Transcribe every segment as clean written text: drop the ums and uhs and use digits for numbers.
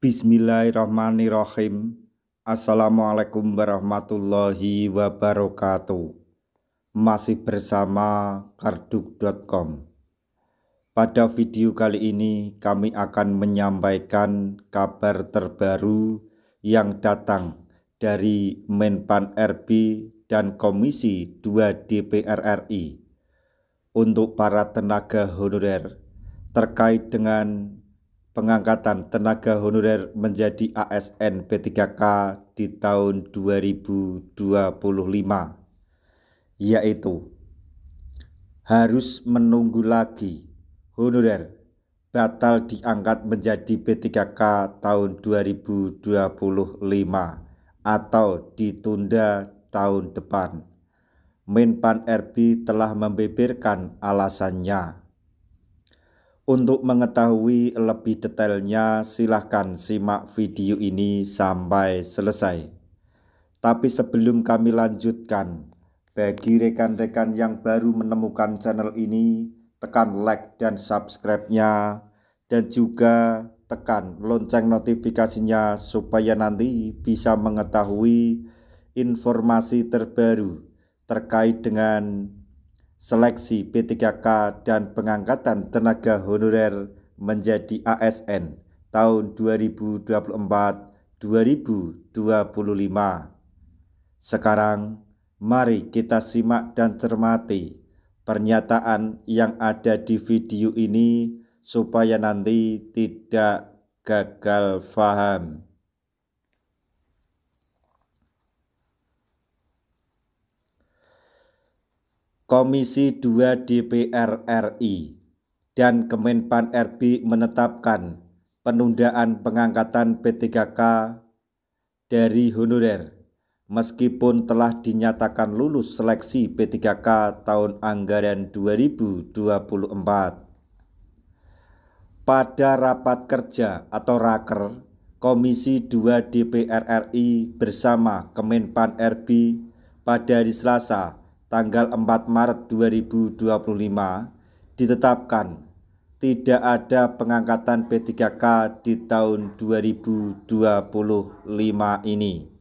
Bismillahirrahmanirrahim. Assalamualaikum warahmatullahi wabarakatuh. Masih bersama karduk.com. Pada video kali ini kami akan menyampaikan kabar terbaru yang datang dari Menpan RB dan Komisi 2 DPR RI untuk para tenaga honorer terkait dengan pengangkatan tenaga honorer menjadi ASN P3K di tahun 2025, yaitu harus menunggu lagi honorer batal diangkat menjadi P3K tahun 2025 atau ditunda tahun depan. Menpan RB telah membeberkan alasannya. Untuk mengetahui lebih detailnya, silahkan simak video ini sampai selesai. Tapi sebelum kami lanjutkan, bagi rekan-rekan yang baru menemukan channel ini, tekan like dan subscribe-nya, dan juga tekan lonceng notifikasinya supaya nanti bisa mengetahui informasi terbaru terkait dengan seleksi P3K dan pengangkatan tenaga honorer menjadi ASN tahun 2024-2025. Sekarang mari kita simak dan cermati pernyataan yang ada di video ini supaya nanti tidak gagal paham. Komisi 2 DPR RI dan Kemenpan RB menetapkan penundaan pengangkatan P3K dari honorer meskipun telah dinyatakan lulus seleksi P3K tahun anggaran 2024. Pada rapat kerja atau raker Komisi 2 DPR RI bersama Kemenpan RB pada hari Selasa tanggal 4 Maret 2025 ditetapkan tidak ada pengangkatan P3K di tahun 2025 ini.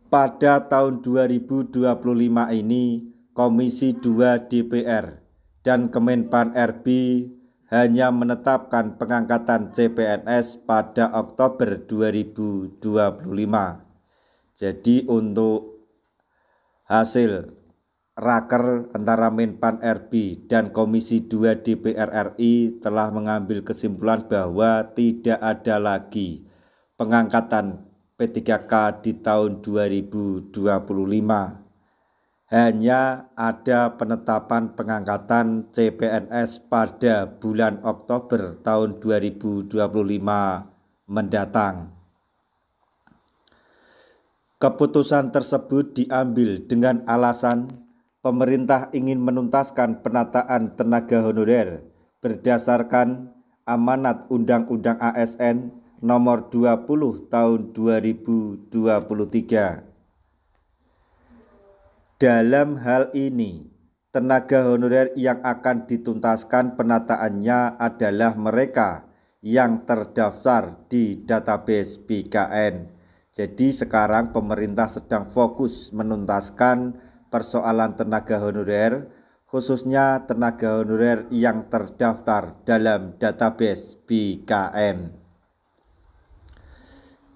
Pada tahun 2025 ini, Komisi 2 DPR dan Kemenpan RB hanya menetapkan pengangkatan CPNS pada Oktober 2025. Jadi untuk hasil raker antara Menpan RB dan Komisi 2 DPR RI telah mengambil kesimpulan bahwa tidak ada lagi pengangkatan P3K di tahun 2025. Hanya ada penetapan pengangkatan CPNS pada bulan Oktober tahun 2025 mendatang. Keputusan tersebut diambil dengan alasan pemerintah ingin menuntaskan penataan tenaga honorer berdasarkan amanat Undang-Undang ASN Nomor 20 Tahun 2023. Dalam hal ini, tenaga honorer yang akan dituntaskan penataannya adalah mereka yang terdaftar di database BKN. Jadi sekarang pemerintah sedang fokus menuntaskan persoalan tenaga honorer, khususnya tenaga honorer yang terdaftar dalam database BKN.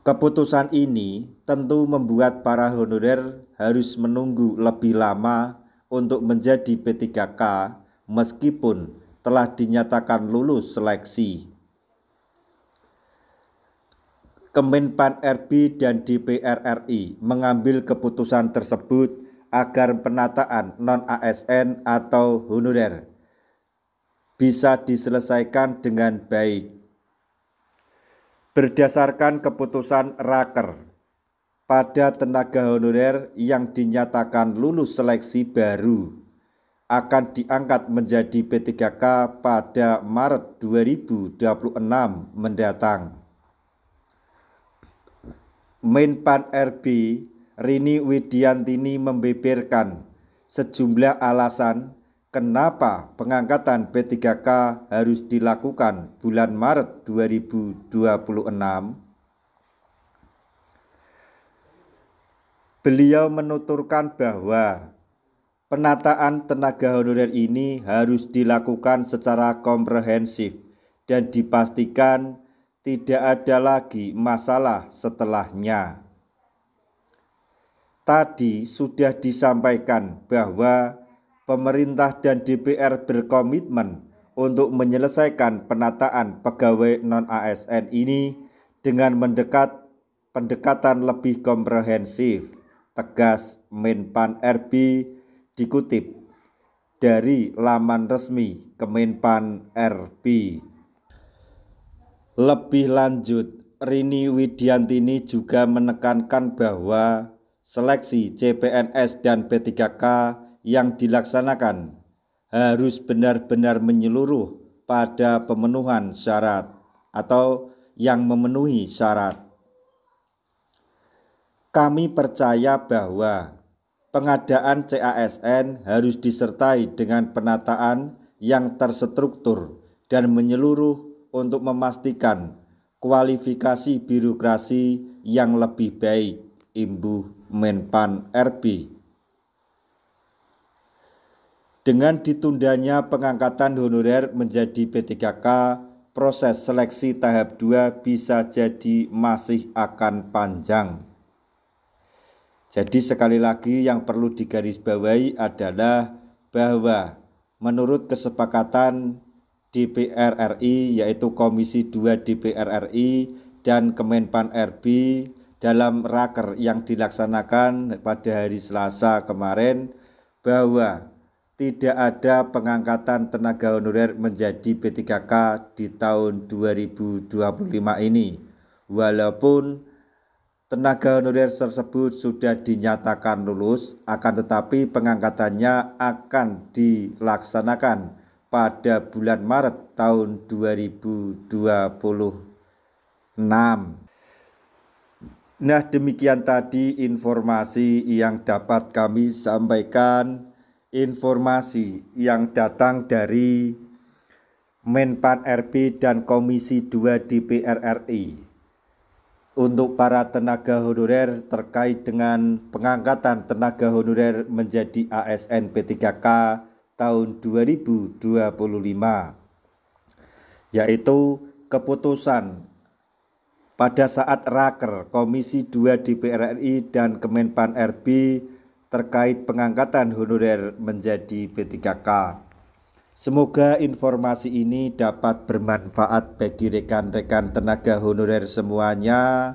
Keputusan ini tentu membuat para honorer harus menunggu lebih lama untuk menjadi P3K meskipun telah dinyatakan lulus seleksi. Kemenpan RB dan DPR RI mengambil keputusan tersebut agar penataan non-ASN atau honorer bisa diselesaikan dengan baik. Berdasarkan keputusan raker, pada tenaga honorer yang dinyatakan lulus seleksi baru akan diangkat menjadi P3K pada Maret 2026 mendatang. Menpan RB Rini Widiantini membeberkan sejumlah alasan kenapa pengangkatan P3K harus dilakukan bulan Maret 2026? Beliau menuturkan bahwa penataan tenaga honorer ini harus dilakukan secara komprehensif dan dipastikan tidak ada lagi masalah setelahnya. Tadi sudah disampaikan bahwa pemerintah dan DPR berkomitmen untuk menyelesaikan penataan pegawai non-ASN ini dengan pendekatan lebih komprehensif, tegas Menpan RB, dikutip dari laman resmi Kemenpan RB. Lebih lanjut, Rini Widiantini juga menekankan bahwa seleksi CPNS dan P3K yang dilaksanakan harus benar-benar menyeluruh pada pemenuhan syarat atau yang memenuhi syarat. Kami percaya bahwa pengadaan CASN harus disertai dengan penataan yang terstruktur dan menyeluruh untuk memastikan kualifikasi birokrasi yang lebih baik, imbuh Menpan RB. Dengan ditundanya pengangkatan honorer menjadi P3K, proses seleksi tahap 2 bisa jadi masih akan panjang. Jadi sekali lagi yang perlu digarisbawahi adalah bahwa menurut kesepakatan DPR RI, yaitu Komisi 2 DPR RI dan Kemenpan RB dalam raker yang dilaksanakan pada hari Selasa kemarin, bahwa tidak ada pengangkatan tenaga honorer menjadi P3K di tahun 2025 ini, walaupun tenaga honorer tersebut sudah dinyatakan lulus, akan tetapi pengangkatannya akan dilaksanakan pada bulan Maret tahun 2026. Nah, demikian tadi informasi yang dapat kami sampaikan, informasi yang datang dari Menpan RB dan Komisi 2 DPR RI untuk para tenaga honorer terkait dengan pengangkatan tenaga honorer menjadi ASN P3K tahun 2025, yaitu keputusan pada saat raker Komisi 2 DPR RI dan Kemenpan RB terkait pengangkatan honorer menjadi P3K. Semoga informasi ini dapat bermanfaat bagi rekan-rekan tenaga honorer semuanya.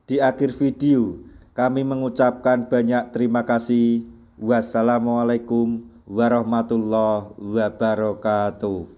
Di akhir video, kami mengucapkan banyak terima kasih. Wassalamualaikum warahmatullahi wabarakatuh.